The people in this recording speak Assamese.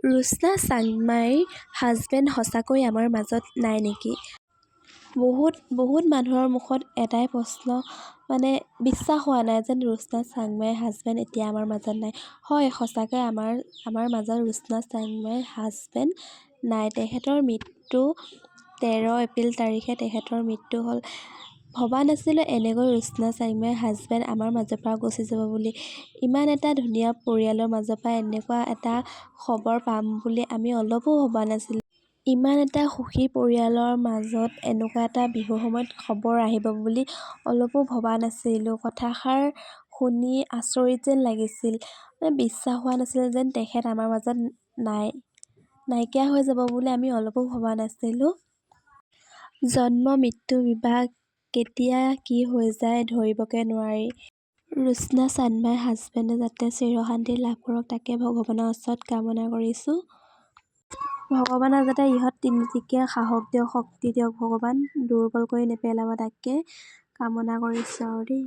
ৰুচনা চাংমাইৰ হাজবেণ্ড সঁচাকৈ আমাৰ মাজত নাই নেকি? বহুত মানুহৰ মুখত এটাই প্ৰশ্ন, বিশ্বাস হোৱা নাই যেন ৰুচনা চাংমাইৰ হাজবেণ্ড এতিয়া আমাৰ মাজত নাই। হয়, সঁচাকৈ আমাৰ মাজত ৰুচনা চাংমাইৰ হাজবেণ্ড নাই। তেখেতৰ মৃত্যু 13 এপ্ৰিল তাৰিখে তেখেতৰ মৃত্যু হ'ল। ভবা নাছিলোঁ এনেকৈ ৰুচনা চাংমাইৰ হাজবেণ্ড আমাৰ মাজৰ পৰা গুচি যাব বুলি। ইমান এটা ধুনীয়া পৰিয়ালৰ মাজৰ পৰা এনেকুৱা এটা খবৰ পাম বুলি আমি অলপো ভবা নাছিলোঁ। ইমান এটা সুখী পৰিয়ালৰ মাজত এনেকুৱা এটা বিহুৰ সময়ত খবৰ আহিব বুলি অলপো ভবা নাছিলোঁ। কথাষাৰ শুনি আচৰিত যেন লাগিছিল। বিশ্বাস হোৱা নাছিল যেন তেখেত আমাৰ মাজত নাইকিয়া হৈ যাব বুলি আমি অলপো ভবা নাছিলোঁ। জন্ম, মৃত্যু, বিবাহ কেতিয়া কি হৈ যায় ধৰিবকে নোৱাৰি। ৰুচনা চাংমাইৰ হাজবেণ্ডে যাতে চিৰশান্তি লাভ কৰক তাকে ভগৱানৰ ওচৰত কামনা কৰিছোঁ। ভগৱানে যাতে ইহঁত তিনিটিকে সাহস দিয়ক, শক্তি দিয়ক, ভগৱান দুৰ্বল কৰি নেপেলাব তাকে কামনা কৰিছোঁ আৰু দেই।